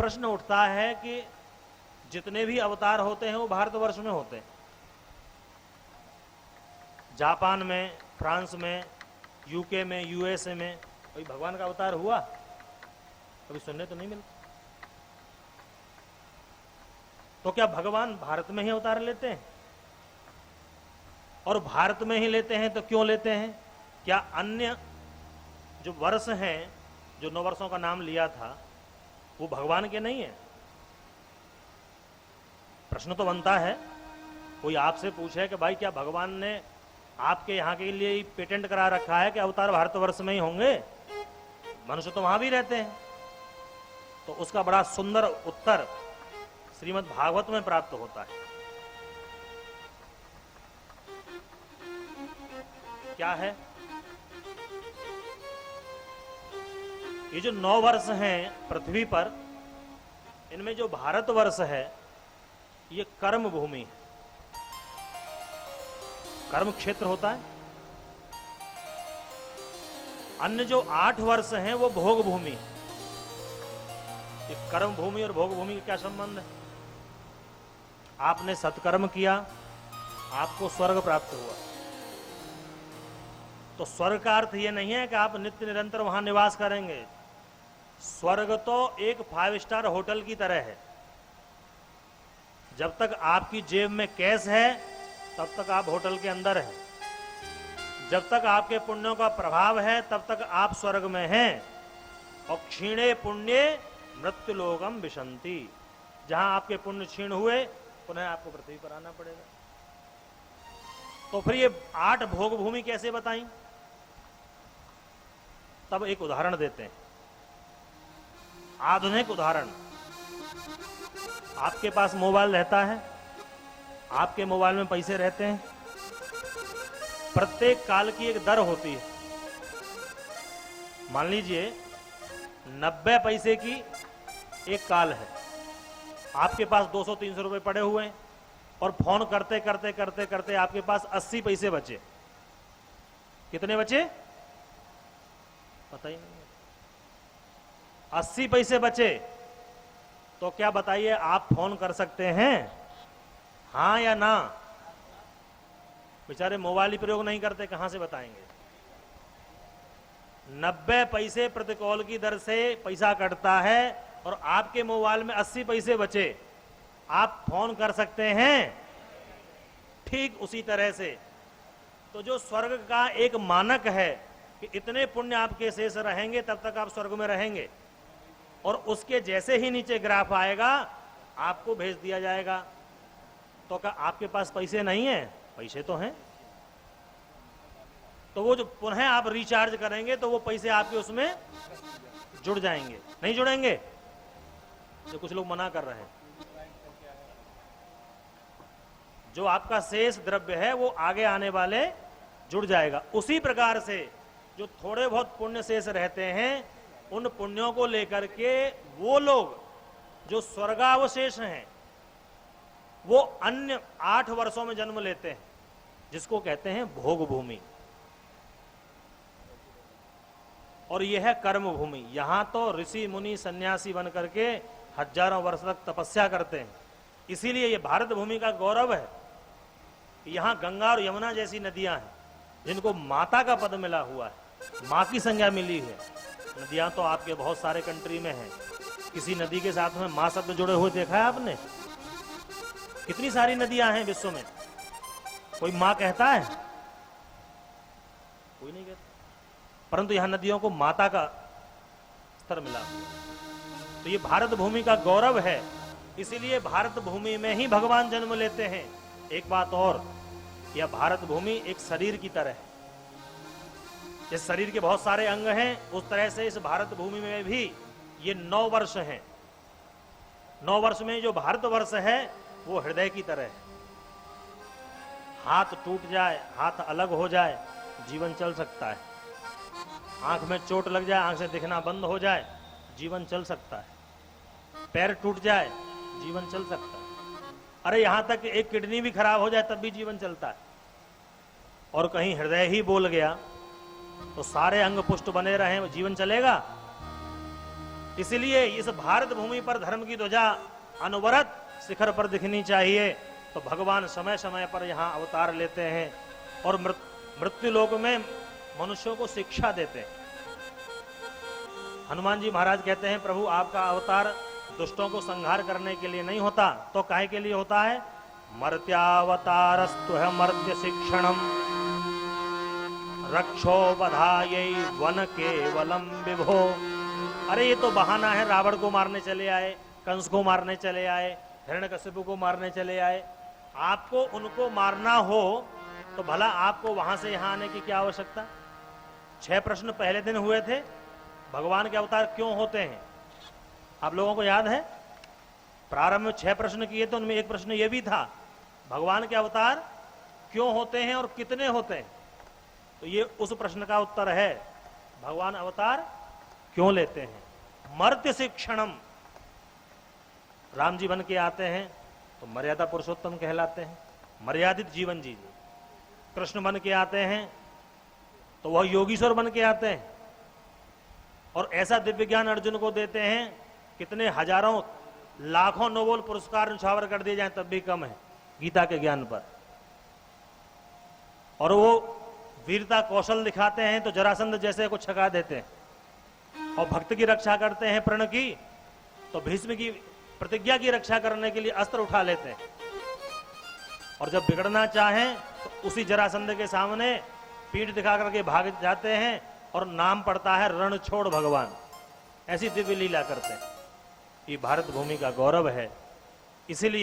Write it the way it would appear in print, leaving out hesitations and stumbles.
प्रश्न उठता है कि जितने भी अवतार होते हैं वो भारतवर्ष में होते हैं। जापान में, फ्रांस में, यूके में, यूएसए में कोई भगवान का अवतार हुआ? कभी सुनने तो नहीं मिलता। तो क्या भगवान भारत में ही अवतार लेते हैं? और भारत में ही लेते हैं तो क्यों लेते हैं? क्या अन्य जो वर्ष हैं, जो 9 वर्षों का नाम लिया था, वो भगवान के नहीं है? प्रश्न तो बनता है। कोई आपसे पूछे कि भाई क्या भगवान ने आपके यहां के लिए पेटेंट करा रखा है कि अवतार भारतवर्ष में ही होंगे, मनुष्य तो वहां भी रहते हैं? तो उसका बड़ा सुंदर उत्तर श्रीमद् भागवत में प्राप्त होता है। क्या है? ये जो 9 वर्ष हैं पृथ्वी पर, इनमें जो भारतवर्ष है ये कर्म भूमि है, कर्म क्षेत्र होता है। अन्य जो 8 वर्ष हैं वो भोग भूमि है। ये कर्म भूमि और भोग भूमि का क्या संबंध है? आपने सत्कर्म किया, आपको स्वर्ग प्राप्त हुआ। तो स्वर्ग का अर्थ ये नहीं है कि आप नित्य निरंतर वहां निवास करेंगे। स्वर्ग तो एक 5 स्टार होटल की तरह है। जब तक आपकी जेब में कैश है तब तक आप होटल के अंदर हैं। जब तक आपके पुण्यों का प्रभाव है तब तक आप स्वर्ग में हैं। और क्षीणे पुण्ये मृत्युलोकम विशंति, जहां आपके पुण्य क्षीण हुए पुनः आपको पृथ्वी पर आना पड़ेगा। तो फिर ये 8 भोग भूमि कैसे बताई? तब एक उदाहरण देते हैं, आधुनिक उदाहरण। आपके पास मोबाइल रहता है, आपके मोबाइल में पैसे रहते हैं। प्रत्येक काल की एक दर होती है। मान लीजिए 90 पैसे की एक काल है। आपके पास 200-300 रुपए पड़े हुए हैं और फोन करते करते करते करते आपके पास 80 पैसे बचे। कितने बचे? पता ही नहीं। 80 पैसे बचे तो क्या बताइए, आप फोन कर सकते हैं? हां या ना? बेचारे मोबाइल ही प्रयोग नहीं करते, कहां से बताएंगे? 90 पैसे प्रति कॉल की दर से पैसा कटता है और आपके मोबाइल में 80 पैसे बचे, आप फोन कर सकते हैं? ठीक उसी तरह से तो जो स्वर्ग का एक मानक है कि इतने पुण्य आपके शेष रहेंगे तब तक आप स्वर्ग में रहेंगे, और उसके जैसे ही नीचे ग्राफ आएगा आपको भेज दिया जाएगा। तो क्या आपके पास पैसे नहीं है? पैसे तो हैं। तो वो जो पुनः आप रिचार्ज करेंगे तो वो पैसे आपके उसमें जुड़ जाएंगे। नहीं जुड़ेंगे? जो कुछ लोग मना कर रहे हैं। जो आपका शेष द्रव्य है वो आगे आने वाले जुड़ जाएगा। उसी प्रकार से जो थोड़े बहुत पुण्य शेष रहते हैं, उन पुण्यों को लेकर के वो लोग जो स्वर्गावशेष हैं वो अन्य 8 वर्षों में जन्म लेते हैं, जिसको कहते हैं भोग भूमि। और यह है कर्म भूमि। यहां तो ऋषि मुनि सन्यासी बन करके हजारों वर्ष तक तपस्या करते हैं। इसीलिए यह भारत भूमि का गौरव है। यहां गंगा और यमुना जैसी नदियां हैं जिनको माता का पद मिला हुआ है, मां की संज्ञा मिली है। नदियां तो आपके बहुत सारे कंट्री में हैं। किसी नदी के साथ में मां शब्द जुड़े हुए देखा है आपने? कितनी सारी नदियां हैं विश्व में, कोई मां कहता है? कोई नहीं कहता। परंतु यहां नदियों को माता का स्तर मिला। तो ये भारत भूमि का गौरव है। इसीलिए भारत भूमि में ही भगवान जन्म लेते हैं। एक बात और, यह भारत भूमि एक शरीर की तरह है। इस शरीर के बहुत सारे अंग हैं, उस तरह से इस भारत भूमि में भी ये 9 वर्ष हैं। 9 वर्ष में जो भारतवर्ष है वो हृदय की तरह है। हाथ टूट जाए, हाथ अलग हो जाए, जीवन चल सकता है। आंख में चोट लग जाए, आंख से दिखना बंद हो जाए, जीवन चल सकता है। पैर टूट जाए, जीवन चल सकता है। अरे यहां तक एक किडनी भी खराब हो जाए तब भी जीवन चलता है। और कहीं हृदय ही बोल गया तो सारे अंग पुष्ट बने रहे, जीवन चलेगा? इसलिए इस भारत भूमि पर धर्म की ध्वजा अनवरत शिखर पर दिखनी चाहिए। तो भगवान समय समय पर यहाँ अवतार लेते हैं और मृत्यु लोक में मनुष्यों को शिक्षा देते हैं। हनुमान जी महाराज कहते हैं, प्रभु आपका अवतार दुष्टों को संहार करने के लिए नहीं होता, तो काहे के लिए होता है? मर्त्यावतारस्तु है मर्त्य शिक्षणम रक्षो बधायै वन केवलम विभो। अरे ये तो बहाना है, रावण को मारने चले आए, कंस को मारने चले आए, हिरण्यकशिपु को मारने चले आए। आपको उनको मारना हो तो भला आपको वहां से यहां आने की क्या आवश्यकता? 6 प्रश्न पहले दिन हुए थे, भगवान के अवतार क्यों होते हैं? आप लोगों को याद है? प्रारंभ में 6 प्रश्न किए तो उनमें एक प्रश्न यह भी था, भगवान के अवतार क्यों होते हैं और कितने होते हैं? तो ये उस प्रश्न का उत्तर है, भगवान अवतार क्यों लेते हैं। मर्त्य शिक्षणम, राम जी बन के आते हैं तो मर्यादा पुरुषोत्तम कहलाते हैं, मर्यादित जीवन जीजिए। कृष्ण बन के आते हैं तो वह योगीश्वर बन के आते हैं और ऐसा दिव्य ज्ञान अर्जुन को देते हैं, कितने हजारों लाखों नोबेल पुरस्कार न्यौछावर कर दिए जाएं तब भी कम है गीता के ज्ञान पर। और वो वीरता कौशल दिखाते हैं तो जरासंध जैसे को छका देते हैं। और भक्त की रक्षा करते हैं प्रण की, तो भीष्म की प्रतिज्ञा की रक्षा करने के लिए अस्त्र उठा लेते हैं। और जब बिगड़ना चाहें तो उसी जरासंध के सामने पीठ दिखा करके भाग जाते हैं और नाम पड़ता है रण छोड़ भगवान। ऐसी दिव्य लीला करते हैं। ये भारत भूमि का गौरव है। इसीलिए